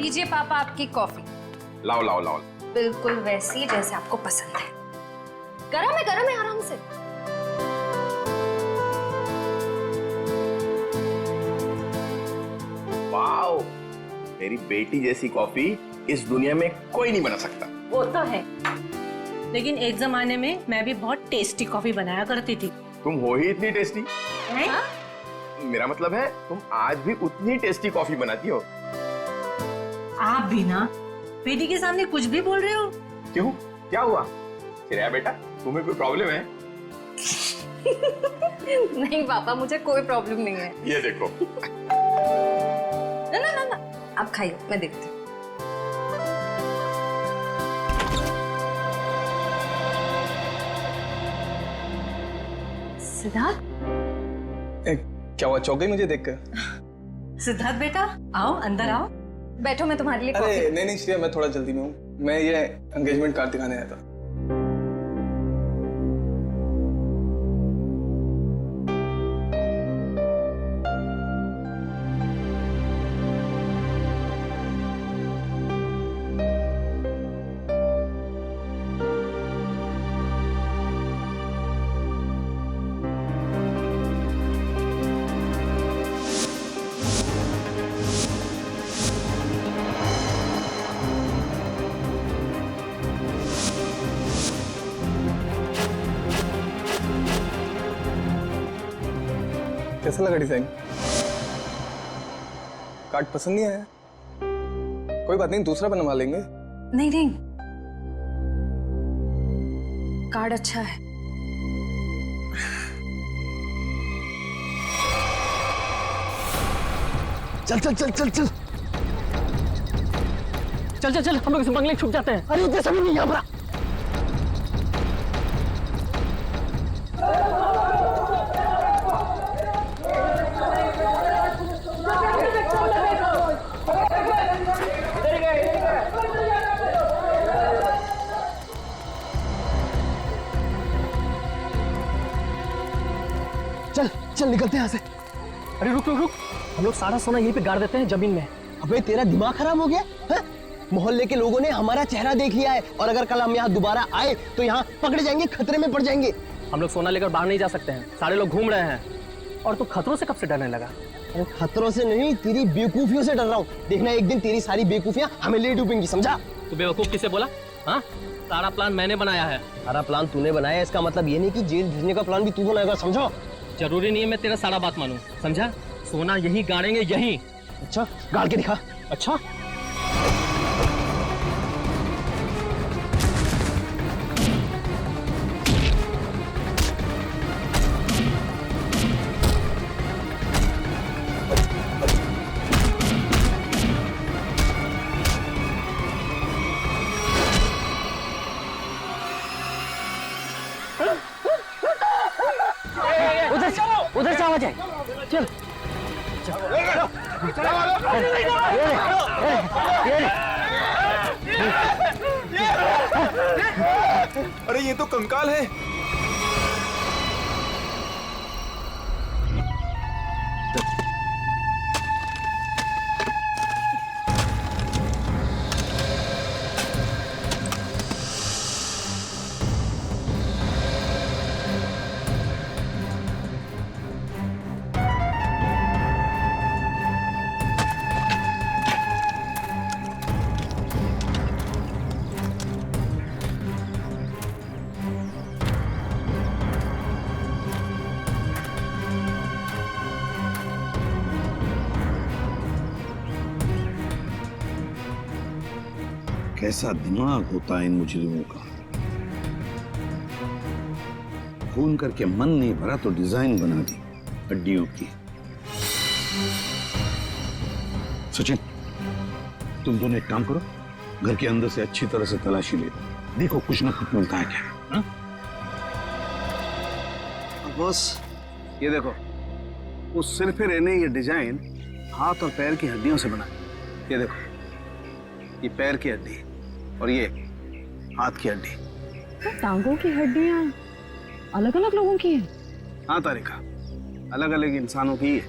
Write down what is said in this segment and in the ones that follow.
लीजिए पापा आपकी कॉफी। लाओ लाओ लाओ। बिल्कुल वैसी जैसे आपको पसंद है। गरम है आराम से। वाओ, मेरी बेटी जैसी कॉफी इस दुनिया में कोई नहीं बना सकता। वो तो है, लेकिन एक जमाने में मैं भी बहुत टेस्टी कॉफी बनाया करती थी। तुम हो ही इतनी टेस्टी। हाँ? मेरा मतलब है तुम आज भी उतनी टेस्टी कॉफी बनाती हो। आप भी ना बेटी के सामने कुछ भी बोल रहे हो। क्यों, क्या हुआ? श्रेया बेटा, तुम्हें कोई प्रॉब्लम है? नहीं पापा, मुझे कोई प्रॉब्लम नहीं है। ये देखो। ना आप खाइए, मैं देखती हूँ। सिद्धार्थ, क्या हुआ, चौक गई मुझे देखकर? सिद्धार्थ बेटा आओ, अंदर आओ। बैठो, मैं तुम्हारे लिए अरे कॉफी। नहीं श्रेया, मैं थोड़ा जल्दी में हूँ। मैं ये एंगेजमेंट कार्ड दिखाने आया था। कैसा लगा डिजाइन? कार्ड पसंद नहीं आया? कोई बात नहीं, दूसरा बनवा लेंगे। नहीं, कार्ड अच्छा है। चल चल चल चल चल चल चल चल, हम लोग इस बंगले छुप जाते हैं। अरे जैसा भी नहीं यहाँ पर। चल चल निकलते हैं यहाँ से। अरे रुक रुक रुक, हम लोग सारा सोना यहीं पे गाड़ देते हैं जमीन में। अबे तेरा दिमाग खराब हो गया है? मोहल्ले के लोगों ने हमारा चेहरा देख लिया है और अगर कल हम यहाँ दोबारा आए तो यहाँ पकड़े जाएंगे, खतरे में पड़ जाएंगे। हम लोग सोना लेकर बाहर नहीं जा सकते हैं, सारे लोग घूम रहे हैं। और तू खतरों से कब से डरने लगा? अरे खतरों से नहीं, तेरी बेवकूफियों से डर रहा हूँ। देखना एक दिन तेरी सारी बेवकूफियां हमें ले डूबेंगी, समझा? तू बेवकूफ किसे बोला? हाँ, सारा प्लान मैंने बनाया है। सारा प्लान तूने बनाया, इसका मतलब ये नहीं कि जेल भेजने का प्लान भी तू बनाएगा, समझो? जरूरी नहीं है मैं तेरा सारा बात मानूं, समझा? सोना यहीं गाड़ेंगे, यहीं। अच्छा गाड़ के दिखा। अच्छा, उधर से आवाज है। चल अरे ये तो कंकाल है। कैसा दिमाग होता है इन मुजरिमों का। खून करके मन नहीं भरा तो डिजाइन बना दी हड्डियों की। सचिन, तुम दोनों एक काम करो, घर के अंदर से अच्छी तरह से तलाशी ले लो, देखो कुछ ना कुछ मिलता है क्या। हा? बॉस ये देखो, उस सिर पे रहने ये डिजाइन हाथ और पैर की हड्डियों से बना। ये देखो, ये पैर की हड्डी और ये हाथ की हड्डी। तो टांगों की हड्डियां अलग अलग लोगों की हैं? हाँ तारिका, अलग अलग इंसानों की है।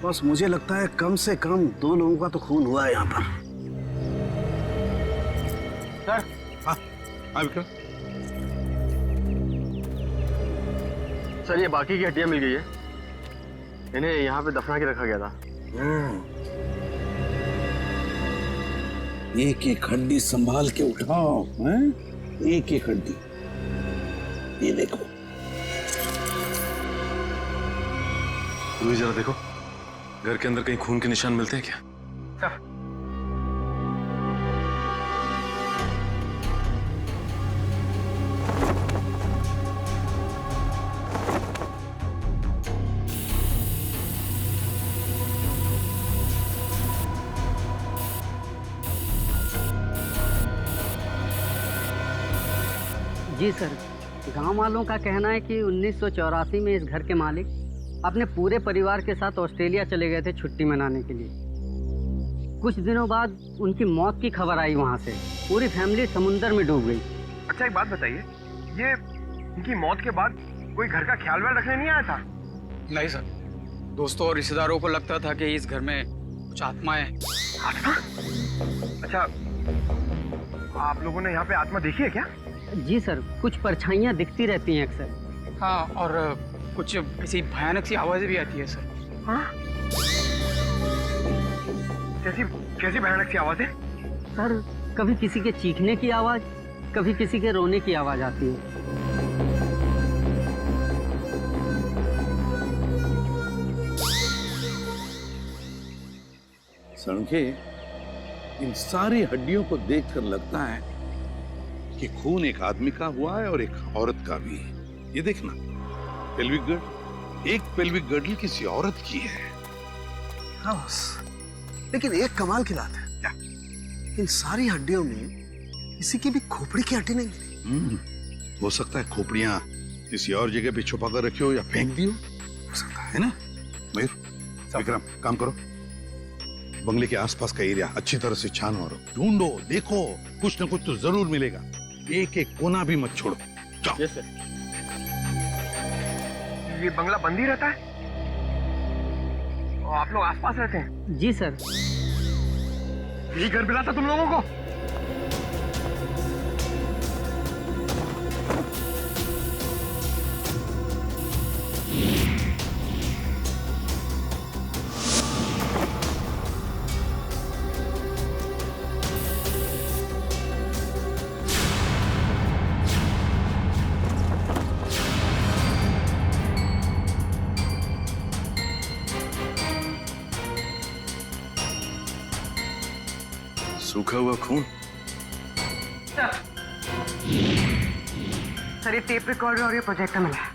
बस मुझे लगता है कम से कम 2 लोगों का तो खून हुआ है यहाँ पर। सर। हाँ हाँ विक्रम। सर ये बाकी की हड्डियां मिल गई है, इन्हें यहाँ पे दफना के रखा गया था। एक एक हड्डी संभाल के उठाओ, हैं? एक एक हड्डी। ये देखो। रूही जरा देखो, घर के अंदर कहीं खून के निशान मिलते हैं क्या? जी सर, गांव वालों का कहना है कि 1984 में इस घर के मालिक अपने पूरे परिवार के साथ ऑस्ट्रेलिया चले गए थे छुट्टी मनाने के लिए। कुछ दिनों बाद उनकी मौत की खबर आई वहां से। पूरी फैमिली समुंदर में डूब गई। अच्छा एक बात बताइए, ये उनकी मौत के बाद कोई घर का ख्याल व्याल रखने नहीं आया था? नहीं सर, दोस्तों और रिश्तेदारों को लगता था कि इस घर में कुछ आत्माएं। आत्मा? अच्छा, आप लोगों ने यहाँ पे आत्मा देखी है क्या? जी सर, कुछ परछाइयाँ दिखती रहती हैं अक्सर। हाँ, और कुछ ऐसी भयानक सी आवाजें भी आती है सर। हाँ? कैसी भयानक सी आवाजें? सर, कभी किसी के चीखने की आवाज, कभी किसी के रोने की आवाज आती है। सड़के, इन सारी हड्डियों को देखकर लगता है कि खून एक आदमी का हुआ है और एक औरत का भी। ये देखना, पेल्विक गर्ड, एक पेल्विक गर्डल किसी औरत की है। हाँ बस, लेकिन एक कमाल की बात है, क्या? इन सारी हड्डियों में किसी की भी खोपड़ी की हड्डी नहीं मिली। हो सकता है खोपड़ियां किसी और जगह पे छुपा कर रखी हो या फेंक दी हो सकता है ना। मयूर, विक्रम, काम करो, बंगले के आसपास का एरिया अच्छी तरह से छानो और ढूंढो, देखो, कुछ न कुछ तो जरूर मिलेगा। एक एक कोना भी मत छोड़ो। जाओ। Yes sir. ये बंगला बंद ही रहता है? और आप लोग आसपास रहते हैं? जी सर। यही घर मिला था तुम लोगों को? सूखा हुआ खून। सर, ये टेप रिकॉर्डर और ये प्रोजेक्टर मिला है।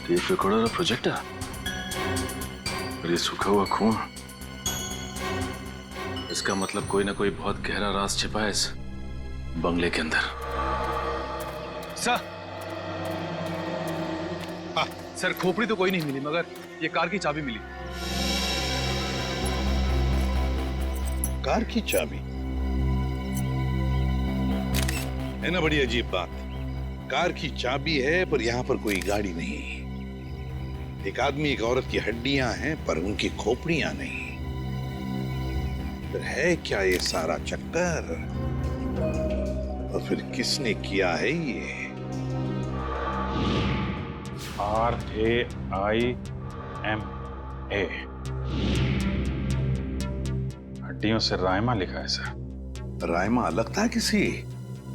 टेप रिकॉर्डर और प्रोजेक्टर और ये सूखा हुआ खून, इसका मतलब कोई ना कोई बहुत गहरा राज छिपा है इस बंगले के अंदर। सर, हाँ सर, खोपड़ी तो कोई नहीं मिली, मगर ये कार की चाबी मिली। कार की चाबी है ना, बड़ी अजीब बात। कार की चाबी है पर यहाँ पर कोई गाड़ी नहीं। एक आदमी एक औरत की हड्डियां हैं पर उनकी खोपड़ियां नहीं। फिर है क्या ये सारा चक्कर? और फिर किसने किया है ये? RAIMA, हड्डियों से रायमा लिखा है सर। रायमा लगता है किसी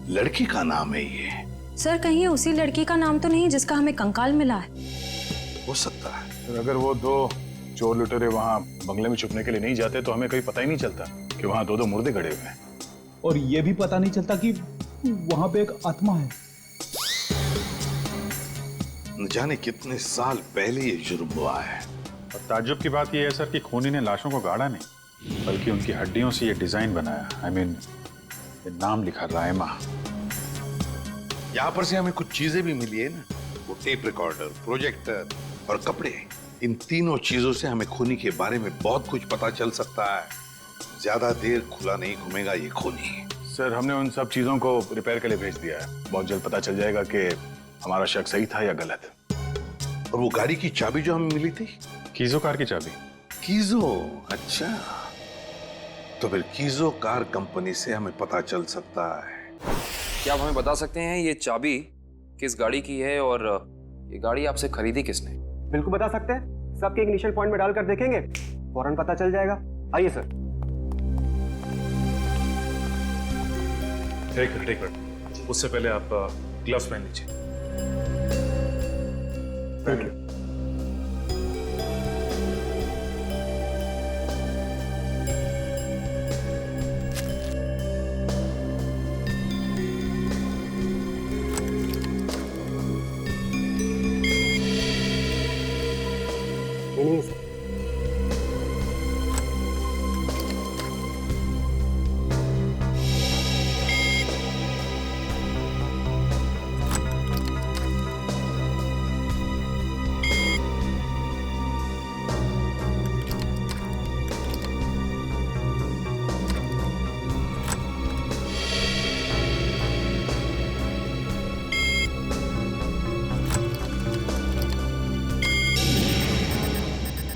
लड़की का नाम है ये। सर, कहीं उसी लड़की का नाम तो नहीं जिसका हमें कंकाल मिला है? हो सकता है। अगर वो दो चोर लुटेरे वहाँ बंगले में छुपने के लिए नहीं जाते तो हमें कहीं पता ही नहीं चलता कि वहाँ दो मुर्दे गड़े हुए हैं। और ये भी पता नहीं चलता कि वहां पे एक आत्मा है। न जाने कितने साल पहले ये जुर्म हुआ है। और ताज्जुब की बात यह है सर कि खूनी ने लाशों को गाड़ा नहीं, बल्कि उनकी हड्डियों से ये डिजाइन बनाया। ये नाम लिखा रायमा। यहाँ पर से हमें कुछ चीजें भी मिली है ना, वो टेप रिकॉर्डर, प्रोजेक्टर और कपड़े। इन तीनों चीजों से हमें खूनी के बारे में बहुत कुछ पता चल सकता है। ज्यादा देर खुला नहीं घूमेगा ये खूनी। सर, हमने उन सब चीजों को रिपेयर के लिए भेज दिया है। बहुत जल्द पता चल जाएगा कि हमारा शक सही था या गलत। और वो गाड़ी की चाबी जो हमें मिली थी, कीजो कार की चाबी। कीजो, अच्छा। तो फिर कीजो कार कंपनी से हमें पता चल सकता है। क्या आप हमें बता सकते हैं ये चाबी किस गाड़ी की है और ये गाड़ी आपसे खरीदी किसने? बिल्कुल बता सकते हैं, सबके इग्निशन पॉइंट में डालकर देखेंगे, फौरन पता चल जाएगा। आइए सर। एक मिनट, उससे पहले आप ग्लव्स पहन लीजिए। नहीं सर।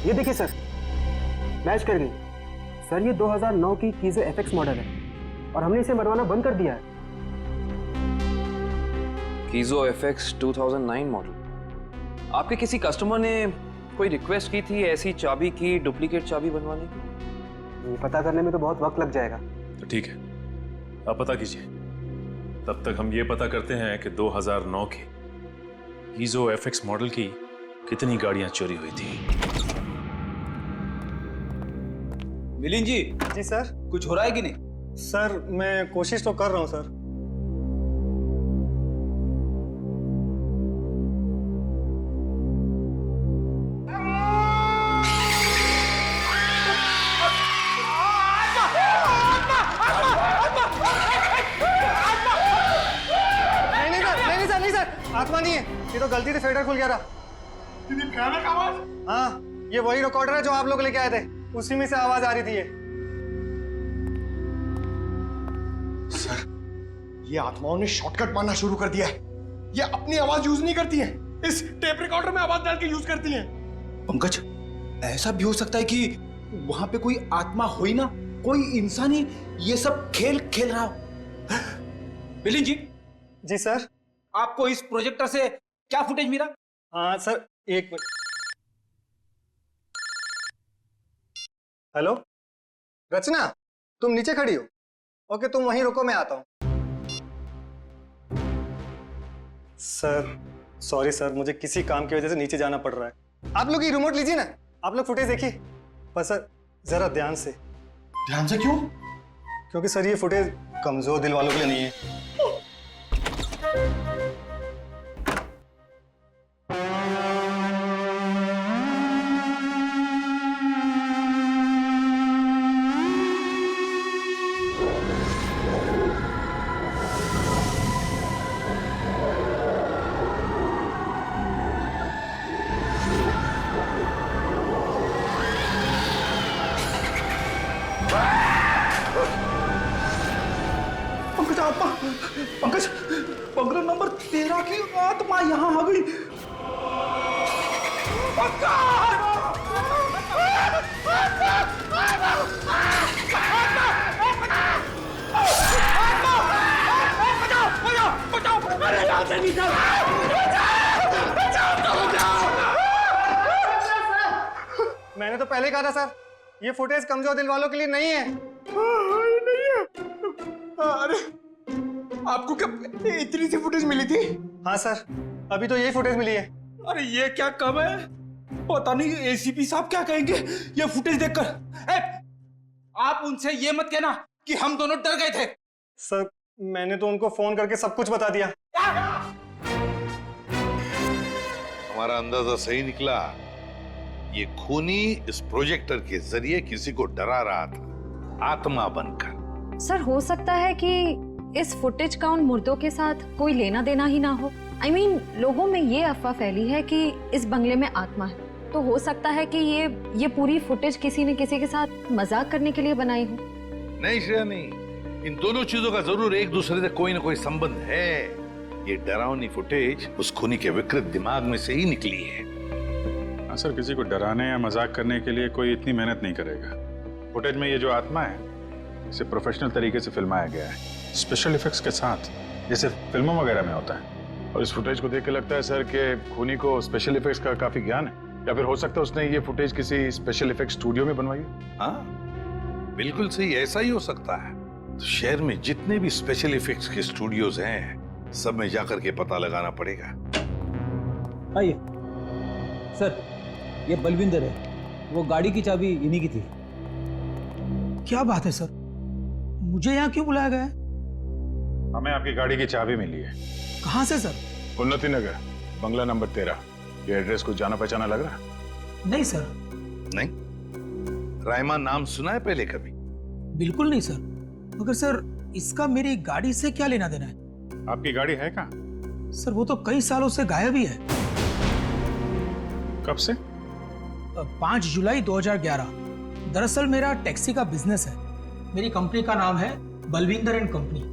ये देखिए सर, मैच कर गई। सर ये 2009 की कीजो एफएक्स मॉडल है और हमने इसे बनवाना बंद कर दिया है। कीजो एफएक्स 2009 मॉडल। आपके किसी कस्टमर ने कोई रिक्वेस्ट की थी ऐसी चाबी की डुप्लीकेट चाबी बनवाने की? ये पता करने में तो बहुत वक्त लग जाएगा। तो ठीक है, आप पता कीजिए। तब तक हम ये पता करते हैं कि 2009 के कीजो एफएक्स मॉडल की कितनी गाड़ियां चोरी हुई थी। मिलिंद जी। जी सर। कुछ हो रहा है कि नहीं? सर मैं कोशिश तो कर रहा हूँ सर। नहीं सर, आत्मा नहीं है, ये तो गलती से फेडर खुल गया था। हाँ, ये वही रिकॉर्डर है जो आप लोग लेके आए थे, उसी में से आवाज आ रही थी। सर, ये आत्माओं ने शॉर्टकट मारना शुरू कर दिया है। ये अपनी आवाज यूज नहीं करती हैं, इस टेप रिकॉर्डर में आवाज डाल के यूज करती हैं। पंकज, ऐसा भी हो सकता है कि वहां पे कोई आत्मा हो ही ना, कोई इंसान ही ये सब खेल खेल रहा हो। मिलिंद जी। जी सर। आपको इस प्रोजेक्टर से क्या फुटेज मिला? हाँ सर, एक मिनट। हेलो रचना, तुम नीचे खड़ी हो? ओके, तुम वहीं रुको, मैं आता हूं। सर सॉरी सर, मुझे किसी काम की वजह से नीचे जाना पड़ रहा है। आप लोग ये रिमोट लीजिए ना, आप लोग फुटेज देखिए। पर सर जरा ध्यान से। ध्यान से क्यों? क्योंकि सर ये फुटेज कमजोर दिल वालों के लिए नहीं है। पंकज आत्मा, पंकज बंगला नंबर 13 की आत्मा यहाँ आ गई। मैंने तो पहले कहा था सर, ये फुटेज कमजोर दिल वालों के लिए नहीं है। नहीं है। अरे आपको क्या इतनी सी फुटेज मिली थी? हाँ सर, अभी तो यही फुटेज मिली है। अरे ये क्या कम है, पता नहीं एसीपी साहब क्या कहेंगे ये फुटेज देखकर। आप उनसे ये मत कहना कि हम दोनों डर गए थे। सर मैंने तो उनको फोन करके सब कुछ बता दिया। हमारा अंदाजा सही निकला। ये खूनी इस प्रोजेक्टर के जरिए किसी को डरा रहा था, आत्मा बनकर। सर हो सकता है कि इस फुटेज का उन मुर्दों के साथ कोई लेना देना ही ना हो। I mean, लोगों में ये अफवाह फैली है कि इस बंगले में आत्मा है, तो हो सकता है कि ये पूरी फुटेज किसी ने किसी के साथ मजाक करने के लिए बनाई हो। नहीं श्रेया नहीं, इन दोनों चीजों का जरूर एक दूसरे से कोई ना कोई संबंध है। ये डरावनी फुटेज उस खूनी के विकृत दिमाग में से ही निकली है। हाँ सर, किसी को डराने या मजाक करने के लिए कोई इतनी मेहनत नहीं करेगा। फुटेज में ये जो आत्मा है इसे प्रोफेशनल तरीके से फिल्माया गया है, स्पेशल इफेक्ट्स के साथ, जैसे फिल्मों वगैरह में होता है। और इस फुटेज को देख के लगता है सर कि खूनी को स्पेशल इफेक्ट्स का काफी ज्ञान है, या फिर हो सकता है उसने ये फुटेज किसी स्पेशल इफेक्ट स्टूडियो में बनवाई है। हाँ, बिल्कुल सही, ऐसा ही हो सकता है। तो शहर में जितने भी स्पेशल इफेक्ट्स के स्टूडियोज हैं, सब में जाकर के पता लगाना पड़ेगा। आइए सर, ये बलविंदर है, वो गाड़ी की चाबी इन्हीं की थी। क्या बात है सर, मुझे यहाँ क्यों बुलाया गया है? हमें आपकी गाड़ी की चाबी मिली है। कहाँ से सर? उन्नति नगर, बंगला नंबर 13। ये एड्रेस कुछ जाना पहचाना लग रहा है? नहीं सर। नहीं? रायमा नाम सुना है पहले कभी? बिल्कुल नहीं सर। मगर सर, इसका मेरी गाड़ी से क्या लेना देना है? आपकी गाड़ी है कहाँ? सर वो तो कई सालों से गायब ही है। कब से? 5 जुलाई 2011। दरअसल मेरा टैक्सी का बिजनेस है। मेरी कंपनी का नाम है बलविंदर एंड कंपनी।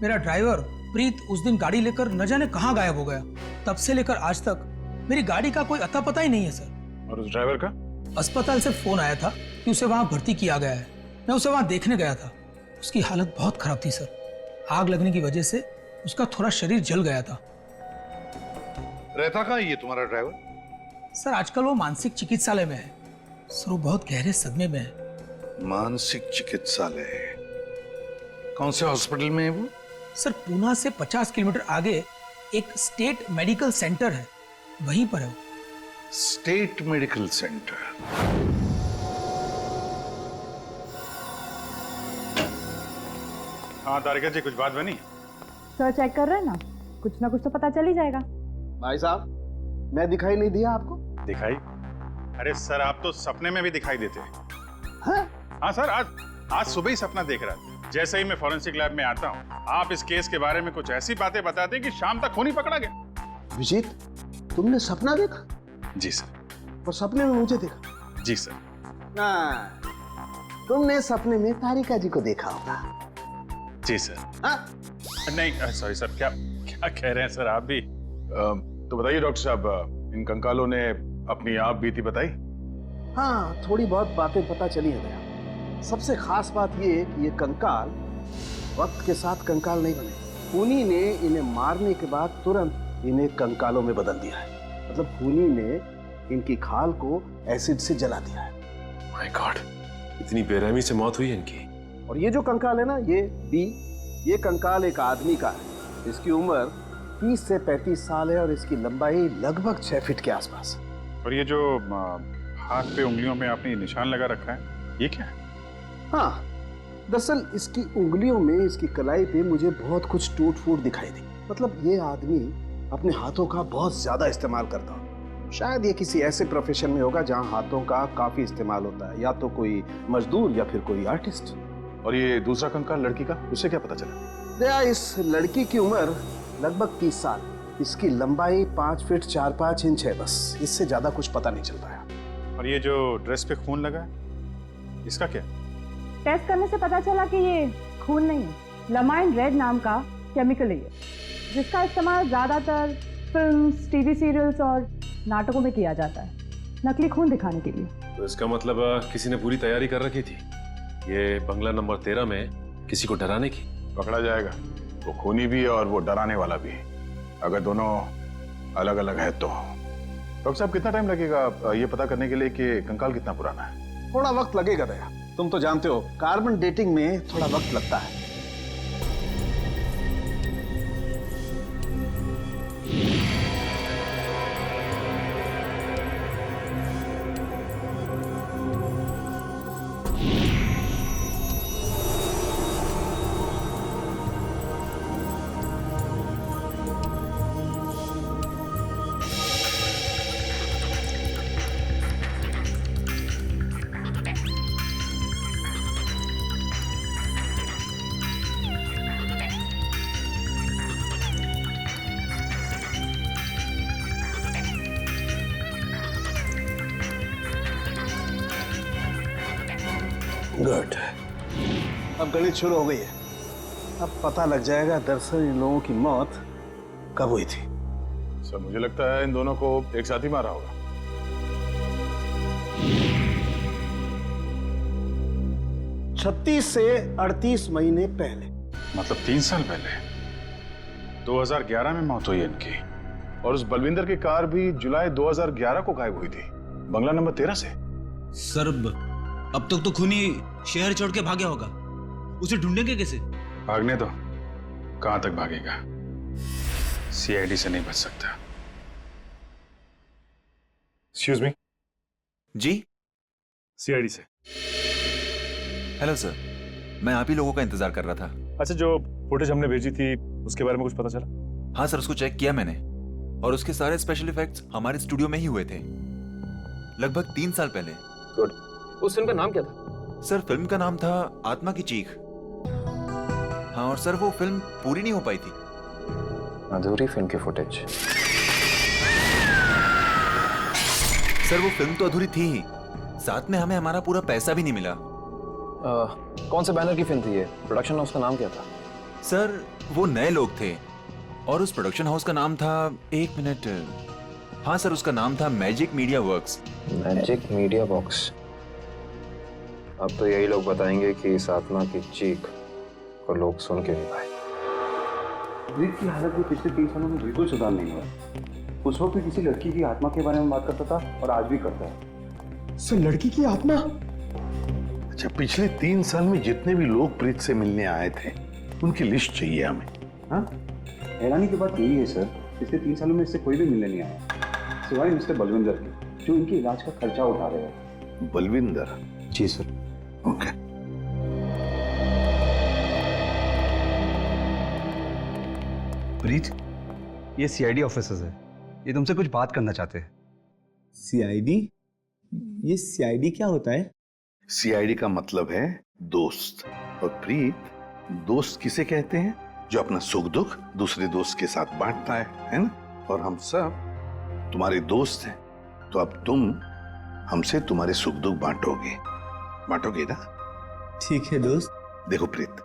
मेरा ड्राइवर प्रीत उस दिन गाड़ी लेकर न जाने कहाँ गायब हो गया। तब से लेकर आज तक मेरी गाड़ी का कोई अता पता ही नहीं है सर। और उस ड्राइवर का? अस्पताल से फोन आया था कि उसे वहां भर्ती किया गया है। मैं उसे वहां देखने गया था। उसकी हालत बहुत खराब थी सर। आग लगने की वजह से उसका थोड़ा शरीर जल गया था। रहता कहाँ ये तुम्हारा ड्राइवर? सर आजकल वो मानसिक चिकित्सालय में है। सर वो बहुत गहरे सदमे में है। मानसिक चिकित्सालय? कौन से हॉस्पिटल में है वो? सर पूना से 50 किलोमीटर आगे एक स्टेट मेडिकल सेंटर है, वहीं पर है। State medical centre? हाँ तारिका जी, कुछ बात बनी? सर चेक कर रहे हैं ना, कुछ ना कुछ तो पता चल ही जाएगा। भाई साहब, मैं दिखाई नहीं दिया आपको? दिखाई? अरे सर, आप तो सपने में भी दिखाई देते हैं। हाँ सर, आज सुबह ही सपना देख रहा था। जैसे ही मैं फॉरेंसिक लैब में आता हूँ, आप इस केस के बारे में कुछ ऐसी बातें बताते हैं कि शाम तक खूनी पकड़ा गया। विजीत, तुमने सपना देखा? जी सर। और सपने में मुझे देखा? जी सर। तुमने सपने में तारिका जी को देखा होगा। जी सर। नहीं सॉरी सर, क्या क्या कह रहे हैं सर आप भी? तो बताइए डॉक्टर साहब, इन कंकालों ने अपनी आप बीती बताई? हाँ, थोड़ी बहुत बातें पता चली है भैया। सबसे खास बात ये कि ये कंकाल वक्त के साथ कंकाल नहीं बने। खूनी ने इन्हें मारने के बाद तुरंत इन्हें कंकालों में बदल दिया है। मतलब खूनी ने इनकी खाल को एसिड से जला दिया है। माय गॉड, इतनी बेरहमी से मौत हुई इनकी। और ये जो कंकाल है ना, ये कंकाल एक आदमी का है। इसकी उम्र 30 से 35 साल है और इसकी लंबाई लगभग 6 फीट के आसपास। और ये जो हाथ पे उंगलियों में आपने निशान लगा रखा है, ये क्या है? हाँ, दरअसल इसकी उंगलियों में, इसकी कलाई पे मुझे बहुत कुछ टूट फूट दिखाई दी। मतलब ये आदमी अपने हाथों का बहुत ज्यादा इस्तेमाल करता हो। शायद ये किसी ऐसे प्रोफेशन में होगा जहाँ हाथों का काफी इस्तेमाल होता है, या तो कोई मजदूर या फिर कोई आर्टिस्ट। और ये दूसरा कंकाल लड़की का, उसे क्या पता चला? दया, इस लड़की की उम्र लगभग 30 साल। इसकी लंबाई 5 फीट 4-5 इंच है, बस इससे ज्यादा कुछ पता नहीं चल पाया। और ये जो ड्रेस पे खून लगा है, इसका क्या? टेस्ट करने से पता चला कि ये खून नहीं है, लमाइन रेड नाम का केमिकल है ये, जिसका इस्तेमाल ज्यादातर फिल्म्स, टीवी सीरियल्स और नाटकों में किया जाता है नकली खून दिखाने के लिए। तो इसका मतलब किसी ने पूरी तैयारी कर रखी थी ये बंगला नंबर 13 में किसी को डराने की। पकड़ा जाएगा, वो खूनी भी और वो डराने वाला भी, अगर दोनों अलग अलग है तो। डॉक्टर साहब, कितना टाइम लगेगा ये पता करने के लिए कि कंकाल कितना पुराना है? थोड़ा वक्त लगेगा दया, तुम तो जानते हो कार्बन डेटिंग में थोड़ा वक्त लगता है। गुड, अब गणित शुरू हो गई है। अब पता लग जाएगा दरअसल इन लोगों की मौत कब हुई थी। सर मुझे लगता है इन दोनों को एक साथ ही मारा होगा। 36 से 38 महीने पहले। मतलब 3 साल पहले 2011 में मौत हुई इनकी। और उस बलविंदर की कार भी जुलाई 2011 को गायब हुई थी, बंगला नंबर 13 से। सर अब तक तो खूनी शहर छोड़ के भागा होगा, उसे ढूंढेंगे कैसे? भागने दो, कहां तक भागेगा? सीआईडी से नहीं बच सकता। Excuse me. जी सीआईडी से। हेलो सर, मैं आप ही लोगों का इंतजार कर रहा था। अच्छा, जो फुटेज हमने भेजी थी उसके बारे में कुछ पता चला? हाँ सर, उसको चेक किया मैंने और उसके सारे स्पेशल इफेक्ट्स हमारे स्टूडियो में ही हुए थे, लगभग 3 साल पहले। गुड। उस फिल्म का नाम क्या था? सर फिल्म का नाम था आत्मा की चीख। हाँ, और सर वो फिल्म पूरी नहीं हो पाई थी। अधूरी फिल्म की फुटेज। सर वो फिल्म तो अधूरी थी ही, साथ में हमें हमारा पूरा पैसा भी नहीं मिला। कौन से बैनर की फिल्म थी ये? प्रोडक्शन हाउस का नाम क्या था? सर वो नए लोग थे और उस प्रोडक्शन हाउस का नाम था, 1 मिनट, हाँ सर उसका नाम था magic media works. Magic media box. अब तो यही लोग बताएंगे कि इस आत्मा की चीख को लोग सुन के नहीं पाए। ब्रीत की हालत भी पिछले 3 सालों में बिल्कुल सुधार नहीं हुआ। उस वक्त भी किसी लड़की की आत्मा के बारे में बात करता था और आज भी करता है। सर लड़की की आत्मा? अच्छा, पिछले 3 साल में जितने भी लोग प्रीत से मिलने आए थे उनकी लिस्ट चाहिए हमें। हाँ, हैरानी की बात यही है सर, पिछले 3 सालों में इससे कोई भी मिलने नहीं आया सिवाय मिस्टर बलविंदर के, जो इनके इलाज का खर्चा उठा रहे हैं। बलविंदर? जी सर। ओके। प्रीत, ये सीआईडी ऑफिसर्स है, ये तुमसे कुछ बात करना चाहते हैं। सीआईडी? ये सीआईडी क्या होता है? सीआईडी का मतलब है दोस्त। और प्रीत, दोस्त किसे कहते हैं? जो अपना सुख दुख दूसरे दोस्त के साथ बांटता है ना? और हम सब तुम्हारे दोस्त हैं, तो अब तुम हमसे तुम्हारे सुख दुख बांटोगे ना? ठीक है दोस्त। देखो प्रीत,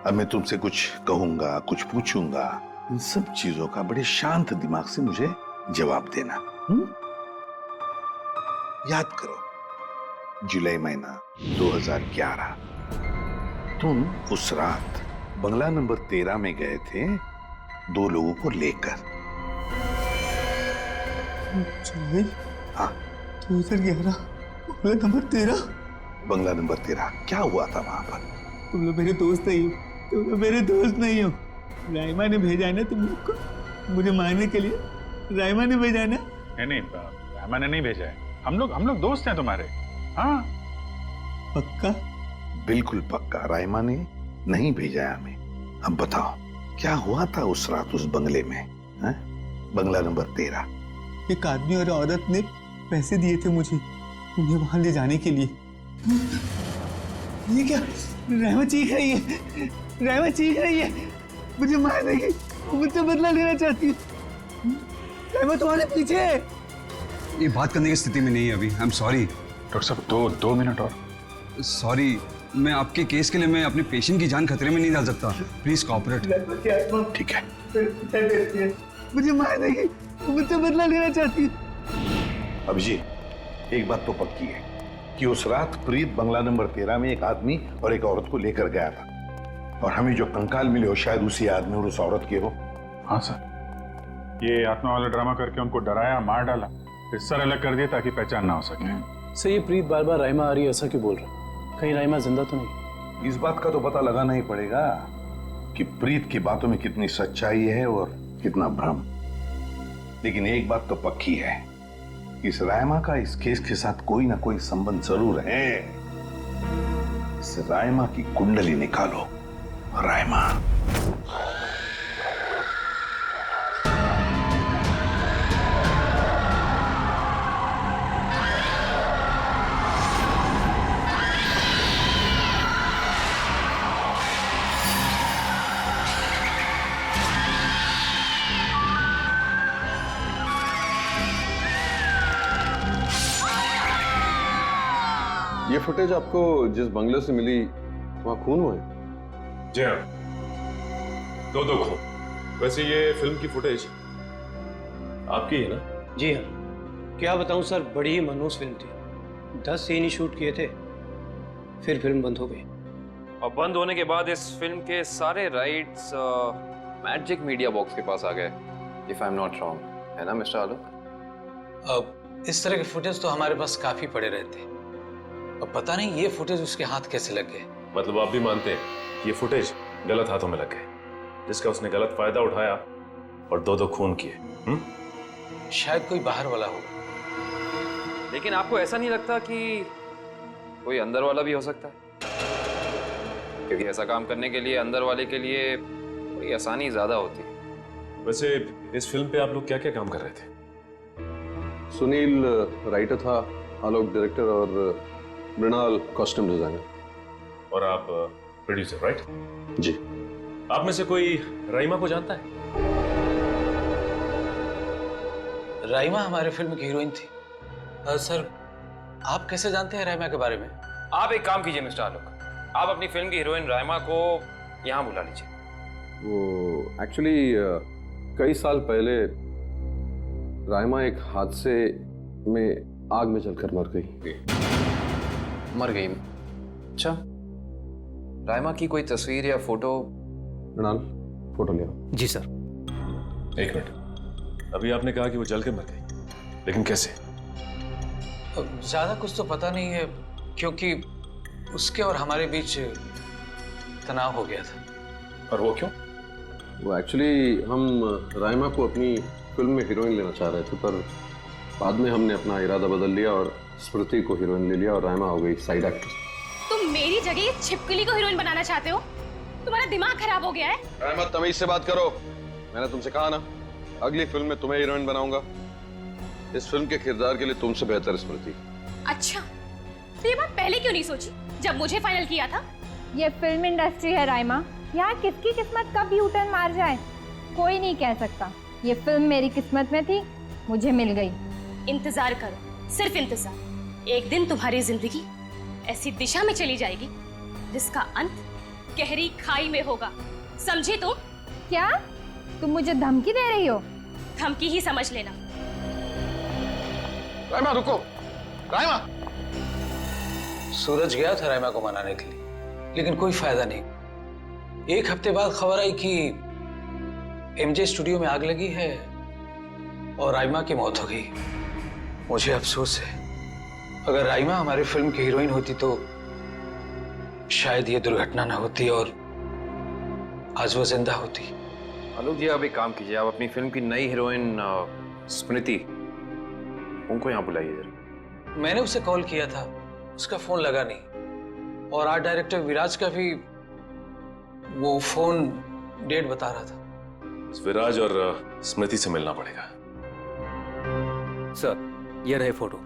अब मैं तुमसे कुछ कहूंगा, कुछ पूछूंगा, इन सब चीजों का बड़े शांत दिमाग से मुझे जवाब देना। याद करो, जुलाई महीना 2011, तुम उस रात बंगला नंबर 13 में गए थे 2 लोगों को लेकर। हाँ, 2011 बंगला नंबर 13। बंगला नंबर 13, क्या हुआ था वहां पर? तुम लोग मेरे दोस्त नहीं हो, तुम लोग मेरे दोस्त नहीं हो। राइमा ने भेजा है ना तुम लोग को मुझे मारने के लिए। राइमा ने भेजा है ना? नहीं, राइमा ने नहीं भेजा है। हम लोग दोस्त हैं तुम्हारे। हाँ पक्का? बिल्कुल पक्का, राइमा ने नहीं भेजा है हमें। अब बताओ क्या हुआ था उस रात उस बंगले में, है? बंगला नंबर 13। एक आदमी और औरत ने पैसे दिए थे मुझे उन्हें वहां ले जाने के लिए। ये क्या? राइमा चीख रही है, राइमा चीख रही है, मुझे मार देगी, मुझसे बदला लेना चाहती है। राइमा तुम्हारे पीछे है। ये बात करने की स्थिति में नहीं है अभी। आई एम सॉरी डॉक्टर साहब, 2 मिनट और। सॉरी, मैं आपके केस के लिए मैं अपने पेशेंट की जान खतरे में नहीं डाल सकता। Please cooperate. ठीक है। मुझे मार देगी, मुझसे बदला लेना चाहती है। अभिजीत, एक बात तो पक्की है कि उस रात प्रीत बंगला नंबर 13 में एक आदमी और एक औरत को लेकर गया था, और हमें जो कंकाल मिले हो शायद उसी आदमी और उस औरत के हो। हाँ सर, ये आत्मा वाला ड्रामा करके उनको डराया, मार डाला, फिर सर अलग कर दिया ताकि पहचान ना हो सके। सर ये प्रीत बार बार राइमा आ रही है, ऐसा क्यों बोल रहा है? कहीं राइमा जिंदा तो नहीं? इस बात का तो पता लगाना ही पड़ेगा कि प्रीत की बातों में कितनी सच्चाई है और कितना भ्रम। लेकिन एक बात तो पक्की है, इस राइमा का इस केस के साथ कोई ना कोई संबंध जरूर है। इस राइमा की कुंडली निकालो। राइमा। ये फुटेज आपको जिस बंगले से मिली वहां खून हुआ है? जी हाँ, 2 खून। वैसे ये फिल्म की फुटेज आपकी है ना? जी हाँ। क्या बताऊं सर, बड़ी ही मनहूस फिल्म थी। 10 सीन ही शूट किए थे, फिर फिल्म बंद हो गई। और बंद होने के बाद इस फिल्म के सारे राइट्स मैजिक मीडिया बॉक्स के पास आ गए, if I am not wrong, है ना मिस्टर आलोक? अब इस तरह के फुटेज तो हमारे पास काफी पड़े रहते, अब पता नहीं ये फुटेज उसके हाथ कैसे लग गए। मतलब आप भी मानते हैं ये फुटेज गलत हाथों में लग गए, जिसका उसने गलत फायदा उठाया और दो खून किए? शायद कोई बाहर वाला होगा। लेकिन आपको ऐसा नहीं लगता कि कोई अंदर वाला भी हो सकता है? क्योंकि ऐसा काम करने के लिए अंदर वाले के लिए थोड़ी आसानी ज्यादा होती है। वैसे इस फिल्म पे आप लोग क्या क्या काम कर रहे थे? सुनील राइटर था, आलोक डायरेक्टर और मृणाल कॉस्ट्यूम डिजाइनर। और आप प्रोड्यूसर, राइट? जी। आप में से कोई राइमा को जानता है? राइमा हमारे फिल्म की हीरोइन थी। सर, आप कैसे जानते हैं राइमा के बारे में? आप एक काम कीजिए मिस्टर आलोक, आप अपनी फिल्म की हीरोइन राइमा को यहाँ बुला लीजिए। वो एक्चुअली कई साल पहले राइमा एक हादसे में आग में जलकर मर गई। मर गई? अच्छा, राइमा की कोई तस्वीर या फोटो? मृणाल, फोटो ले आओ। जी सर। एक मिनट, अभी आपने कहा कि वो जल के मर गई, लेकिन कैसे? ज्यादा कुछ तो पता नहीं है, क्योंकि उसके और हमारे बीच तनाव हो गया था। और वो क्यों? वो एक्चुअली हम राइमा को अपनी फिल्म में हीरोइन लेना चाह रहे थे, पर बाद में हमने अपना इरादा बदल लिया और स्मृति को हीरोइन ले लिया और राइमा हो गई साइड एक्ट्रेस। तुम मेरी जगह ये छिपकली को हीरोइन बनाना चाहते हो? तुम्हारा दिमाग खराब हो गया है? राइमा, तमीज से बात करो। मैंने तुमसे कहा ना, अगली फिल्म में तुम्हें हीरोइन बनाऊंगा। इस फिल्म के किरदार के लिए तुमसे बेहतर स्मृति। अच्छा, तो ये बात पहले क्यों नहीं सोची जब मुझे फाइनल किया था? ये फिल्म इंडस्ट्री है राइमा, यहाँ किसकी किस्मत कब यू टर्न मार जाए कोई नहीं कह सकता। ये फिल्म मेरी किस्मत में थी, मुझे मिल गई। इंतजार करो, सिर्फ इंतजार। एक दिन तुम्हारी जिंदगी ऐसी दिशा में चली जाएगी जिसका अंत गहरी खाई में होगा, समझे तुम? क्या तुम मुझे धमकी दे रही हो? धमकी ही समझ लेना। राइमा रुको, राइमा। सूरज गया था राइमा को मनाने के लिए, लेकिन कोई फायदा नहीं। एक हफ्ते बाद खबर आई कि एमजे स्टूडियो में आग लगी है और राइमा की मौत हो गई। मुझे अफसोस है, अगर राइमा हमारी फिल्म की हीरोइन होती तो शायद ये दुर्घटना ना होती और आज वो जिंदा होती। आलोक जी, आप एक काम कीजिए, आप अपनी फिल्म की नई हीरोइन स्मृति, उनको यहाँ बुलाइए जरा। मैंने उसे कॉल किया था, उसका फोन लगा नहीं, और आर्ट डायरेक्टर विराज का भी वो फोन डेट बता रहा था। विराज और स्मृति से मिलना पड़ेगा। सर, ये रहे फोटो।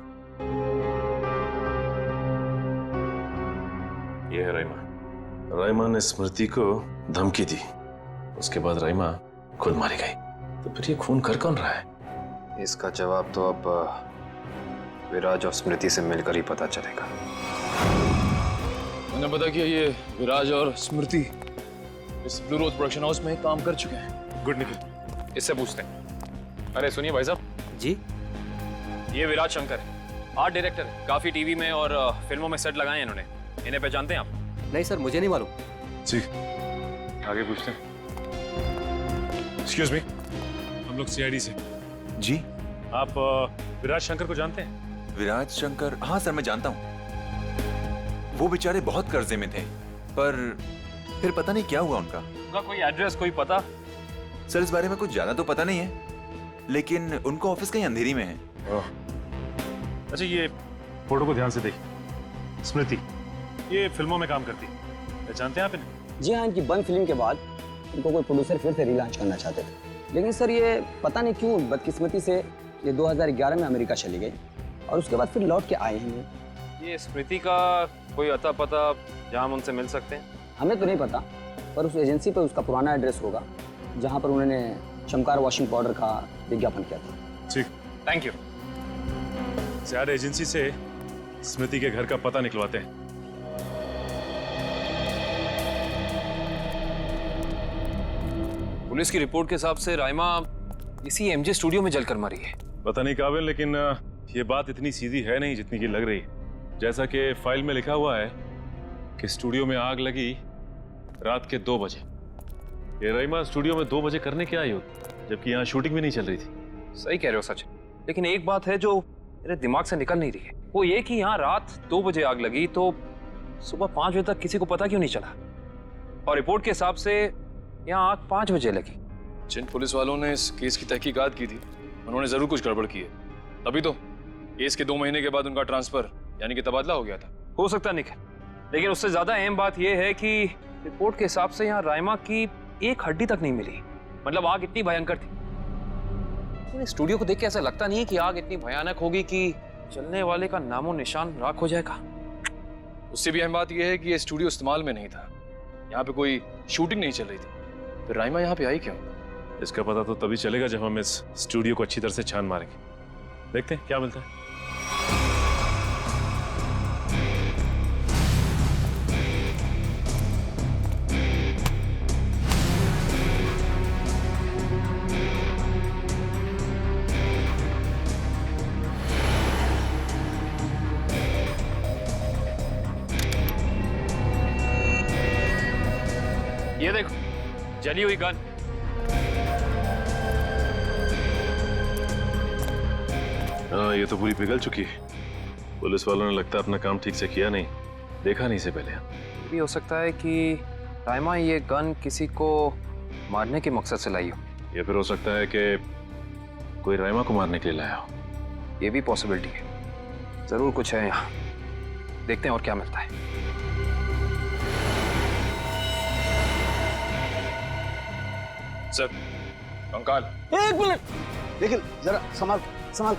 ये है राइमा। राइमा ने स्मृति को धमकी दी, उसके बाद राइमा खुद मारी गई। तो फिर ये खून कर कौन रहा है? इसका जवाब तो अब विराज और स्मृति से मिलकर ही पता चलेगा। मैंने पता किया, ये विराज और स्मृति इस ब्लू रोज प्रोडक्शन हाउस में काम कर चुके हैं। गुड निकल, इससे पूछते हैं। अरे सुनिए भाई साहब जी, ये विराज शंकर है, आर्ट डायरेक्टर है, काफी टीवी में और फिल्मों में सेट लगाए हैं इन्होंने। इन्हें पहचानते हैं आप? नहीं सर, मुझे नहीं मालूम। जी, आगे पूछते हैं। एक्सक्यूज मी, हम लोग सीआईडी से। जी, आप विराज शंकर को जानते हैं? विराज शंकर? हाँ सर, मैं जानता हूँ। वो बेचारे बहुत कर्जे में थे, पर फिर पता नहीं क्या हुआ उनका। उनका कोई एड्रेस, कोई पता? सर, इस बारे में कुछ ज्यादा तो पता नहीं है, लेकिन उनका ऑफिस कहीं अंधेरी में है। अच्छा, ये फोटो को ध्यान से देखिए। स्मृति ये फिल्मों में काम करती है, पहचानते हैं आप इन्हें? जी हाँ, इनकी बंद फिल्म के बाद इनको कोई प्रोड्यूसर फिर से रिलॉन्च करना चाहते थे, लेकिन सर ये पता नहीं क्यों बदकिस्मती से ये 2011 में अमेरिका चली गई और उसके बाद फिर लौट के आए हैं। ये स्मृति का कोई अता पता जहाँ हम उनसे मिल सकते हैं? हमें तो नहीं पता, पर उस एजेंसी पर उसका पुराना एड्रेस होगा जहाँ पर उन्होंने चमकार वॉशिंग पाउडर का विज्ञापन किया था। ठीक, थैंक यू। ज्यादा एजेंसी से स्मृति के घर का पता निकलवाते हैं। पुलिस की रिपोर्ट के हिसाब से राइमा इसी एमजे स्टूडियो में जलकर मरी है। पता नहीं काबिल, लेकिन ये बात इतनी सीधी है नहीं जितनी की लग रही है। जैसा कि फाइल में लिखा हुआ है, कि स्टूडियो में आग लगी रात के 2 बजे। ये रईमा स्टूडियो में 2 बजे करने क्या आई होती, जबकि यहाँ शूटिंग भी नहीं चल रही थी। सही कह रहे हो सच, लेकिन एक बात है जो मेरे दिमाग से निकल नहीं रही है, वो ये कि यहाँ रात 2 बजे आग लगी तो सुबह 5 बजे तक किसी को पता क्यों नहीं चला? और रिपोर्ट के हिसाब से यहाँ आग 5 बजे लगी। जिन पुलिस वालों ने इस केस की तहकीकात की थी उन्होंने जरूर कुछ गड़बड़ की है, तभी तो केस के 2 महीने के बाद उनका ट्रांसफर यानी कि तबादला हो गया था। हो सकता है निखिल, लेकिन उससे ज्यादा अहम बात यह है कि रिपोर्ट के हिसाब से यहाँ राइमा की एक हड्डी तक नहीं मिली। मतलब आग इतनी भयंकर थी। स्टूडियो को देख के ऐसा लगता नहीं है कि आग इतनी भयानक होगी कि चलने वाले का नामो निशान राख हो जाएगा। उससे भी अहम बात यह है कि ये स्टूडियो इस्तेमाल में नहीं था, यहाँ पे कोई शूटिंग नहीं चल रही थी। फिर राइमा यहाँ पे आई क्यों? इसका पता तो तभी चलेगा जब हम इस स्टूडियो को अच्छी तरह से छान मारेंगे। देखते हैं क्या मिलता है। ये देखो, जली हुई गन। हाँ, ये तो पूरी पिघल चुकी है। पुलिस वालों ने लगता है अपना काम ठीक से किया नहीं, देखा नहीं इसे पहले। ये भी हो सकता है कि राइमा ये गन किसी को मारने के मकसद से लाई हो, या फिर हो सकता है कि कोई राइमा को मारने के लिए लाया हो। ये भी पॉसिबिलिटी है। जरूर कुछ है यहाँ, देखते हैं और क्या मिलता है। सर, कंकाल। 1 मिनट, निखिल जरा संभाल संभाल।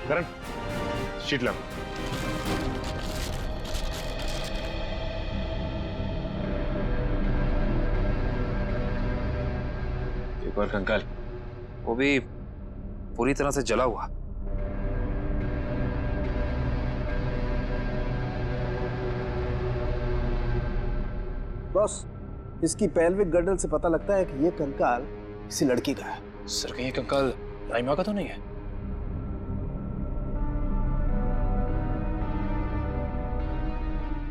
करण, शीट ला। एक बार कंकाल, वो भी पूरी तरह से जला हुआ। बॉस, इसकी पेल्विक गर्डल से पता लगता है कि ये कंकाल किसी लड़की का है। सर, कहीं ये कंकाल राइमा का तो नहीं है?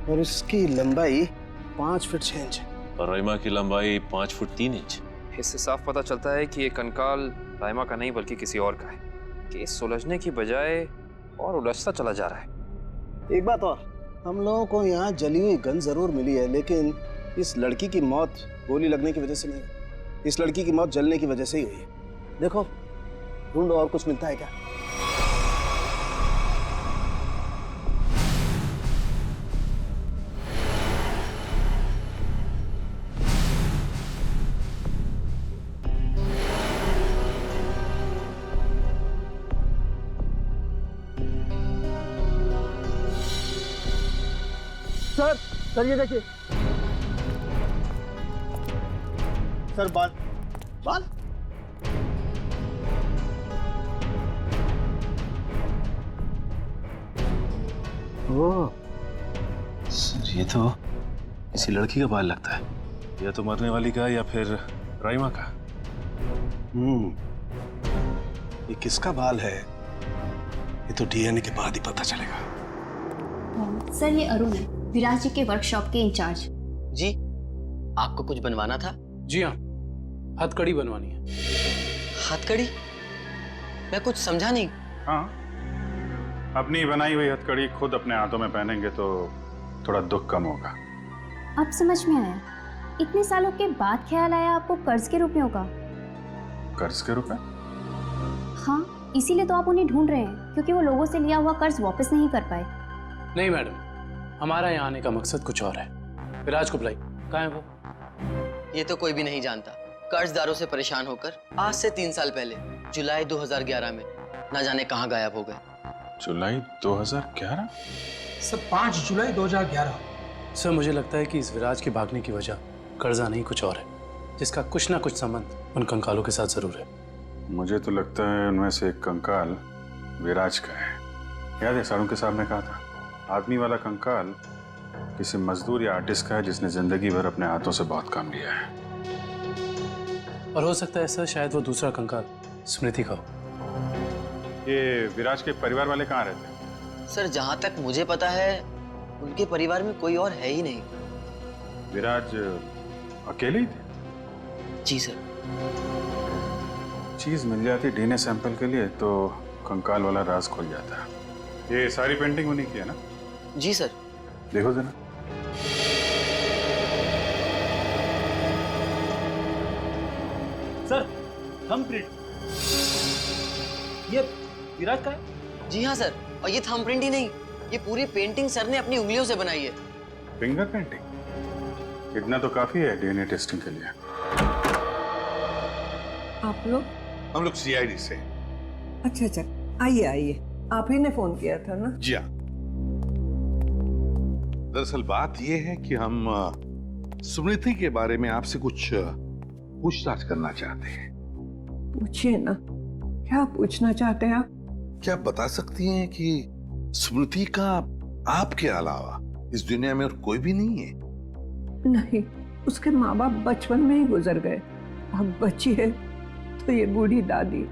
और इसकी लंबाई 5 फीट 6 इंच है। और राइमा की लंबाई 5 फुट 3 इंच। इससे साफ पता चलता है कि ये कंकाल राइमा का नहीं बल्कि किसी और का है। केस सुलझने की बजाय और उलझता चला जा रहा है। एक बात और, हम लोगों को यहाँ जली हुई गन जरूर मिली है, लेकिन इस लड़की की मौत गोली लगने की वजह से नहीं, इस लड़की की मौत जलने की वजह से ही हुई है। देखो, ढूंढो और कुछ मिलता है क्या। सर ये देखिए सर, बाल बाल। ओह सर, ये तो किसी लड़की का बाल लगता है। या तो मरने वाली का या फिर राइमा का। ये किसका बाल है, ये तो डीएनए के बाद ही पता चलेगा। सर, ये अरुण है, विराज जी के वर्कशॉप के इंचार्ज। जी, आपको कुछ बनवाना था? जी हाँ, हथकड़ी बनवानी है। हथकड़ी? मैं कुछ समझा नहीं। हाँ, अपनी बनाई हुई हथकड़ी खुद अपने हाथों में पहनेंगे तो थोड़ा दुख कम होगा। अब समझ में आया, इतने सालों के बाद ख्याल आया आपको कर्ज के रुपयों का। कर्ज के रुपए? हाँ, इसीलिए तो आप उन्हें ढूंढ रहे हैं, क्योंकि वो लोगों से लिया हुआ कर्ज वापस नहीं कर पाए। नहीं मैडम, हमारा यहाँ आने का मकसद कुछ और है। विराज को बुलाई, कहाँ है वो? ये तो कोई भी नहीं जानता। कर्जदारों से परेशान होकर आज से 3 साल पहले जुलाई 2011 में न जाने कहाँ गायब हो गए। जुलाई 2011? सर, 5 जुलाई 2011। सर, मुझे लगता है कि इस विराज के भागने की वजह कर्जा नहीं कुछ और है, जिसका कुछ ना कुछ संबंध उन कंकालों के साथ जरूर है। मुझे तो लगता है उनमें से एक कंकाल विराज का है। याद है सारुण के साहब ने कहा था, आदमी वाला कंकाल किसी मजदूर या आर्टिस्ट का है जिसने जिंदगी भर अपने हाथों से बहुत काम लिया है। और हो सकता है सर, शायद वो दूसरा कंकाल स्मृति का हो। ये विराज के परिवार वाले कहाँ रहते हैं? सर, जहाँ तक मुझे पता है उनके परिवार में कोई और है ही नहीं। विराज अकेले ही थे? जी सर। चीज मिल जाती डीएनए सैंपल के लिए तो कंकाल वाला राज खुल जाता। ये सारी पेंटिंग उन्हीं की है ना? जी सर। देखो जरा। सर थंबप्रिंट ये विराज का है? जी हाँ सर, और ये थंबप्रिंट ही नहीं, ये पूरी पेंटिंग सर ने अपनी उंगलियों से बनाई है। Finger painting? इतना तो काफी है डीएनए टेस्टिंग के लिए। आप लोग? हम लोग सीआईडी से। अच्छा अच्छा, आइए आइए, आप ही ने फोन किया था ना? जी हाँ। दरअसल बात यह है कि हम स्मृति के बारे में आपसे कुछ पूछताछ करना चाहते हैं। पूछिए ना, क्या पूछना चाहते हैं आप? क्या आप बता सकती हैं कि स्मृति का आपके अलावा इस दुनिया में और कोई भी नहीं है? नहीं, उसके माँ बाप बचपन में ही गुजर गए। अब बची है तो ये बूढ़ी दादी,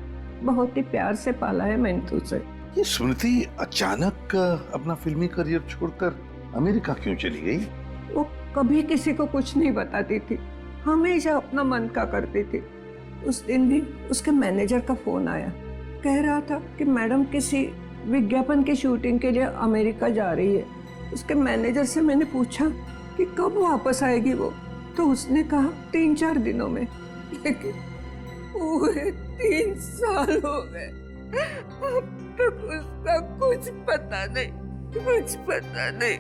बहुत ही प्यार से पाला है मैंने उसे। ये स्मृति अचानक अपना फिल्मी करियर छोड़कर अमेरिका क्यों चली गई? वो कभी किसी को कुछ नहीं बताती थी, हमेशा अपना मन का करती थी। उस दिन भी उसके मैनेजर का फोन आया, कह रहा था कि मैडम किसी विज्ञापन की शूटिंग के लिए अमेरिका जा रही है। उसके मैनेजर से मैंने पूछा कि कब वापस आएगी वो, तो उसने कहा 3-4 दिनों में। लेकिन पूरे 3 साल हो गए, अब तक उसका कुछ पता नहीं, कुछ पता नहीं।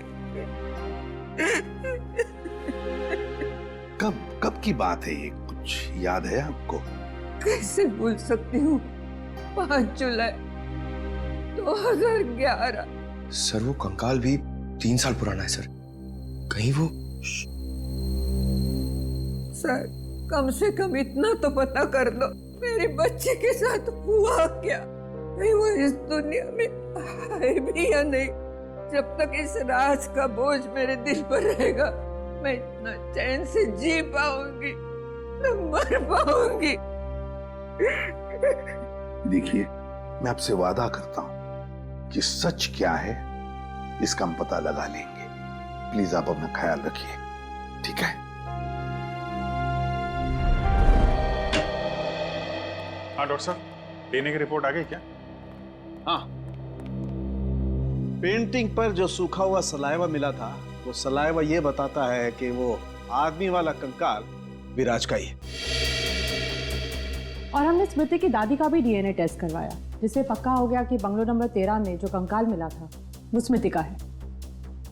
कब की बात है ये, कुछ याद है आपको? कैसे भूल सकती हूँ, 5 जुलाई 2011। सर वो कंकाल भी 3 साल पुराना है सर, कहीं वो। सर कम से कम इतना तो पता कर दो, मेरे बच्चे के साथ हुआ क्या? नहीं वो इस दुनिया में है भी या नहीं? जब तक इस राज का बोझ मेरे दिल पर रहेगा, मैं इतना चैन से जी पाऊंगी, न मर पाऊंगी। देखिए, मैं आपसे वादा करता हूं कि सच क्या है इसका हम पता लगा लेंगे। प्लीज आप अपना ख्याल रखिए, ठीक है? हाँ डॉक्टर साहब, डीएनए की रिपोर्ट आ गई क्या? हाँ, पेंटिंग पर जो सूखा हुआ सलाइवा मिला था, वो सलाइवा ये बताता है कि वो आदमी वाला कंकाल विराज का ही है। और हमने स्मृति की दादी का भी डीएनए टेस्ट करवाया, जिससे पक्का हो गया कि बंगलो नंबर 13 में जो कंकाल मिला था वो स्मृति का है।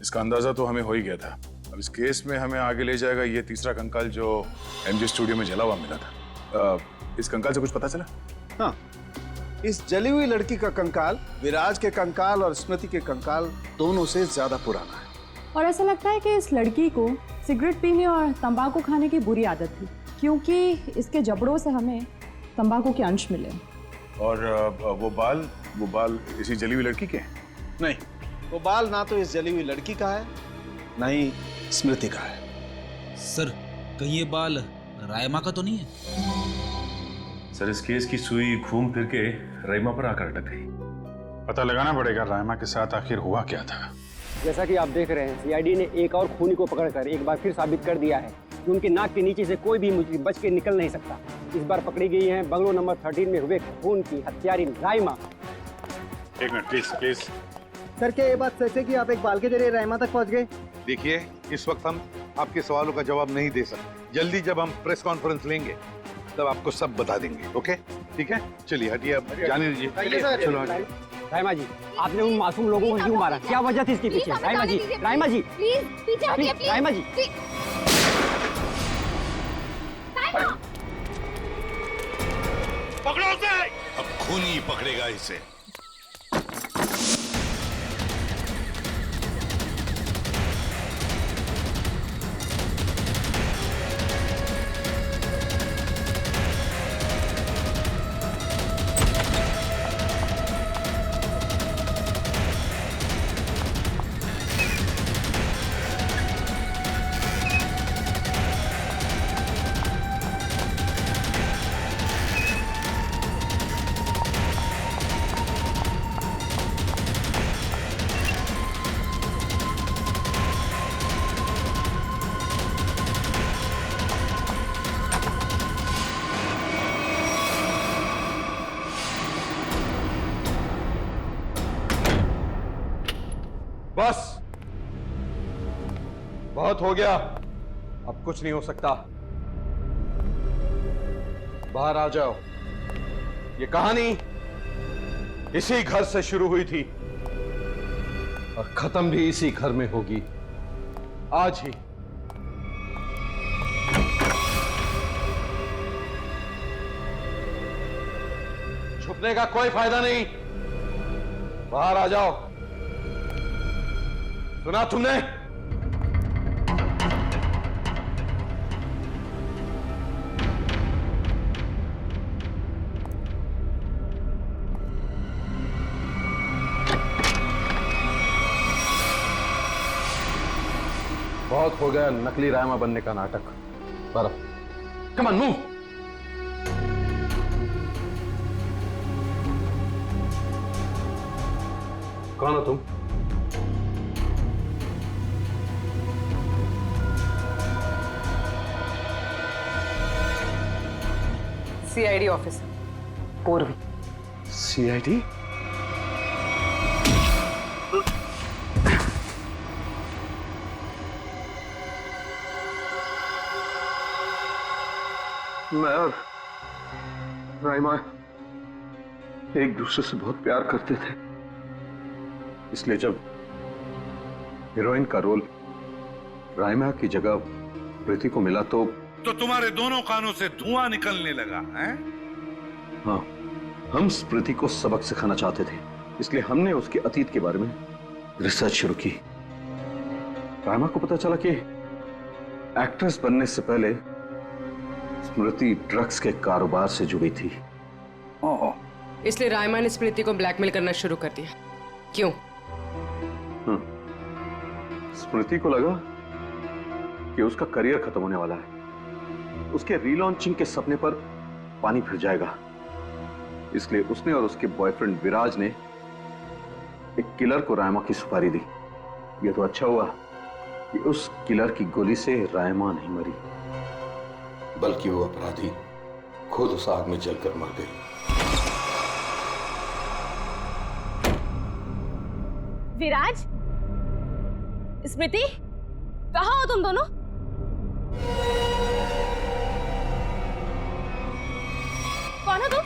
इसका अंदाजा तो हमें हो ही गया था। अब इस केस में हमें आगे ले जाएगा ये तीसरा कंकाल जो एमजे स्टूडियो में जला हुआ मिला था। इस कंकाल से कुछ पता चला? हाँ, इस जली हुई लड़की का कंकाल विराज के कंकाल और स्मृति के कंकाल दोनों से ज्यादा पुराना है। और ऐसा लगता है कि इस लड़की को सिगरेट पीने और तंबाकू खाने की बुरी आदत थी, क्योंकि इसके जबड़ों से हमें तंबाकू के अंश मिले। और वो बाल इसी जली हुई लड़की के हैं? नहीं, वो बाल ना तो इस जली हुई लड़की का है, ना ही स्मृति का है। सर, कहीं ये बाल रायमा का तो नहीं है? सर, इस केस की सुई घूम फिर के रायमा पर आकर अटक गई। पता लगाना पड़ेगा रायमा के साथ आखिर हुआ क्या था। जैसा कि आप देख रहे हैं, सीआईडी ने एक और खूनी को पकड़कर एक बार फिर साबित कर दिया है कि उनकी नाक के नीचे से कोई भी मुजरिम बच के निकल नहीं सकता। इस बार पकड़ी गई है बंगलो नंबर 13 में हुए खून की हत्यारी रायमा। एक मिनट प्लीज। सर, क्या ये बात सच है कि आप एक बाल के जरिए रायमा तक पहुंच गए? देखिए, इस वक्त हम आपके सवालों का जवाब नहीं दे सकते। जल्दी जब हम प्रेस कॉन्फ्रेंस लेंगे तब आपको सब बता देंगे। ओके, ठीक है? चलिए हटिए, अब जाने दीजिए। चलो हटिए। रायमा जी, आपने उन मासूम लोगों को क्यों मारा? क्या वजह थी इसके पीछे? रायमा जी, रायमा जी, प्लीज पीछे हटिए, प्लीज। रायमा जी। पकड़ो उसे। अब खूनी पकड़ेगा इसे। बस, बहुत हो गया, अब कुछ नहीं हो सकता। बाहर आ जाओ। ये कहानी इसी घर से शुरू हुई थी और खत्म भी इसी घर में होगी, आज ही। छुपने का कोई फायदा नहीं, बाहर आ जाओ। सुना तुमने? बहुत हो गया नकली रायमा बनने का नाटक। बराबर, कम ऑन मूव। कौन हो तुम? सीआईडी ऑफिसर पूर्वी। सीआईडी? मैं और राइमा एक दूसरे से बहुत प्यार करते थे, इसलिए जब हीरोइन का रोल राइमा की जगह प्रीति को मिला तो तुम्हारे दोनों कानों से धुआं निकलने लगा है? हाँ, हम स्मृति को सबक सिखाना चाहते थे, इसलिए हमने उसके अतीत के बारे में रिसर्च शुरू की। राइमा को पता चला कि एक्ट्रेस बनने से पहले स्मृति ड्रग्स के कारोबार से जुड़ी थी। इसलिए रायमा ने स्मृति को ब्लैकमेल करना शुरू कर दिया। क्यों? स्मृति को लगा कि उसका करियर खत्म होने वाला है, उसके रीलॉन्चिंग के सपने पर पानी फिर जाएगा, इसलिए उसने और उसके बॉयफ्रेंड विराज ने एक किलर को रायमा की सुपारी दी। यह तो अच्छा हुआ कि उस किलर की गोली से रायमा नहीं मरी, बल्कि वो अपराधी खुद उस आग में जलकर मर गई। विराज, स्मृति, कहाँ हो तुम दोनों? कौन हो तुम?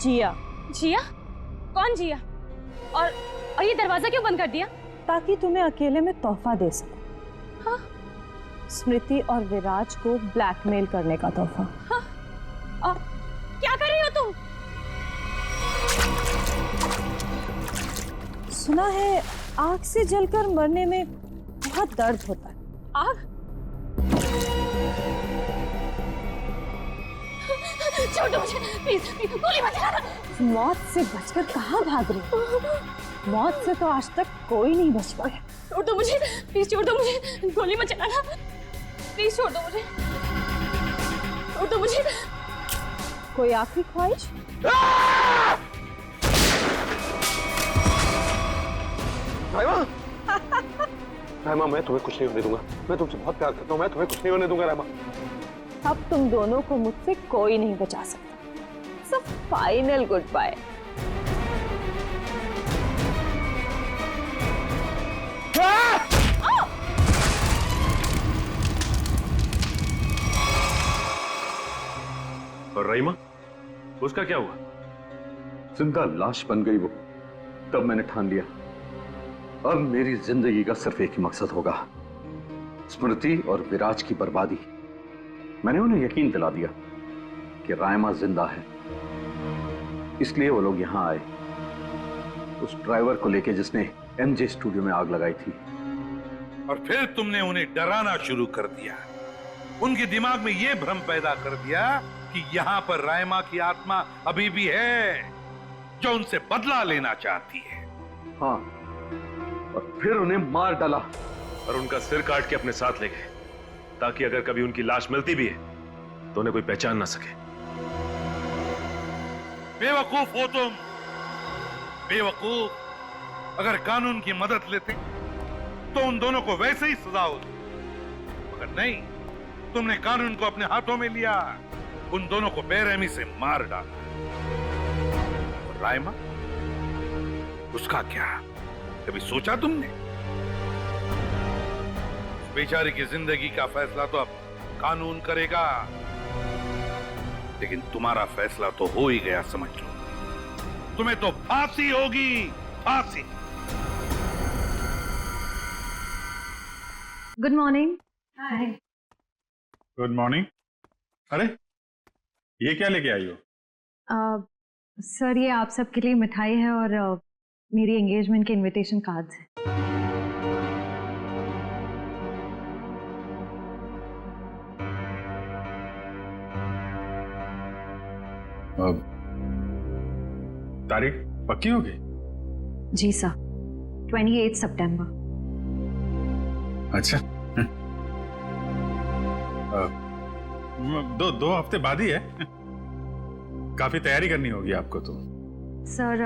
जिया। जिया? कौन जिया? और ये दरवाजा क्यों बंद कर दिया? ताकि तुम्हें अकेले में तोहफा दे सकूं। हाँ? स्मृति और विराज को ब्लैकमेल करने का तोहफा। हाँ? क्या कर रही हो तुम? सुना है आग से जलकर मरने में बहुत दर्द होता है। आग? छोड़ दो मुझे, प्लीज, गोली मत चलाना। मौत से बचकर कहाँ भाग रही हो? मौत से तो आज तक कोई नहीं बच पाया। छोड़ दो मुझे, प्लीज छोड़ दो मुझे, गोली मत चलाना, प्लीज छोड़ दो मुझे, छोड़ दो मुझे। कोई आखिरी ख्वाहिश? रायमा, रायमा, मैं तुम्हें कुछ नहीं होने दूंगा। मैं तुमसे बहुत प्यार करता हूँ, मैं तुम्हें कुछ नहीं होने दूंगा रायमा। अब तुम दोनों को मुझसे कोई नहीं बचा सकता। सब फाइनल गुड बाय। और रहीमा, उसका क्या हुआ? जिंदा लाश बन गई वो। तब मैंने ठान लिया, अब मेरी जिंदगी का सिर्फ एक ही मकसद होगा, स्मृति और विराज की बर्बादी। मैंने उन्हें यकीन दिला दिया कि रायमा जिंदा है, इसलिए वो लोग यहां आए, उस ड्राइवर को लेके जिसने एमजे स्टूडियो में आग लगाई थी। और फिर तुमने उन्हें डराना शुरू कर दिया, उनके दिमाग में यह भ्रम पैदा कर दिया कि यहां पर रायमा की आत्मा अभी भी है, जो उनसे बदला लेना चाहती है। हाँ, और फिर उन्हें मार डाला और उनका सिर काट के अपने साथ ले गए, ताकि अगर कभी उनकी लाश मिलती भी है तो उन्हें कोई पहचान ना सके। बेवकूफ हो तुम, बेवकूफ। अगर कानून की मदद लेते तो उन दोनों को वैसे ही सजा होती, मगर नहीं, तुमने कानून को अपने हाथों में लिया, उन दोनों को बेरहमी से मार डाला। और रायमा, उसका क्या? कभी सोचा तुमने? बेचारे की जिंदगी का फैसला तो अब कानून करेगा, लेकिन तुम्हारा फैसला तो हो ही गया, समझ लो। तुम्हें तो फांसी होगी, फांसी। Good morning. Hi. Good morning. अरे ये क्या लेके आई हो? सर ये आप सबके लिए मिठाई है और मेरी एंगेजमेंट के इनविटेशन कार्ड्स हैं। तारीख पक्की हो गई? जी सर, 28 सितंबर। अच्छा। दो हफ्ते बाद ही है। काफी तैयारी करनी होगी आपको तो। सर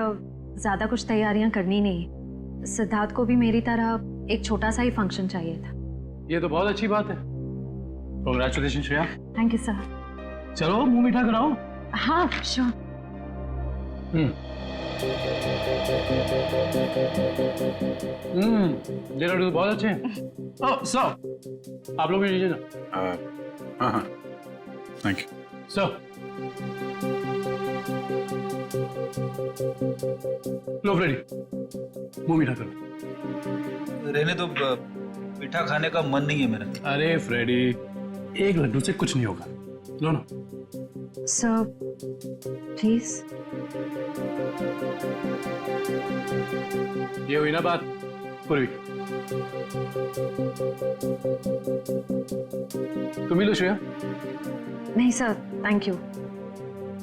ज्यादा कुछ तैयारियां करनी नहीं, सिद्धार्थ को भी मेरी तरह एक छोटा सा ही फंक्शन चाहिए था। ये तो बहुत अच्छी बात है। Congratulation Shreya. Thank you sir. चलो मुंह मीठा कराओ। हाँ श्योर। ये लड्डू तो बहुत अच्छे हैं। सर आप लोग भी लीजिए ना। हाँ थैंक यू सर। लो फ्रेडी, मुंह मीठा करो। रहने तो मीठा खाने का मन नहीं है मेरा। अरे फ्रेडी, एक लड्डू से कुछ नहीं होगा, लो ना। Sir please. ये हुई ना बात पूरी। तुम ही लो श्रेया। नहीं सर थैंक यू,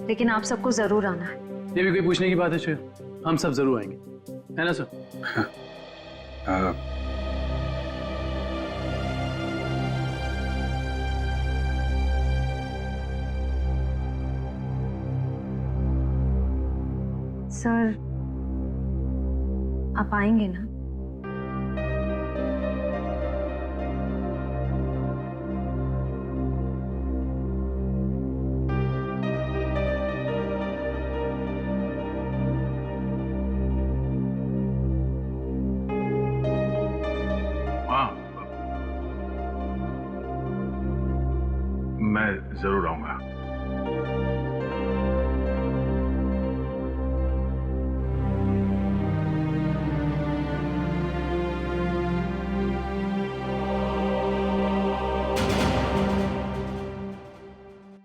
लेकिन आप सबको जरूर आना है। ये भी कोई पूछने की बात है श्रेया? हम सब जरूर आएंगे, है ना सर? सर आप आएंगे ना? मैं जरूर आऊंगा।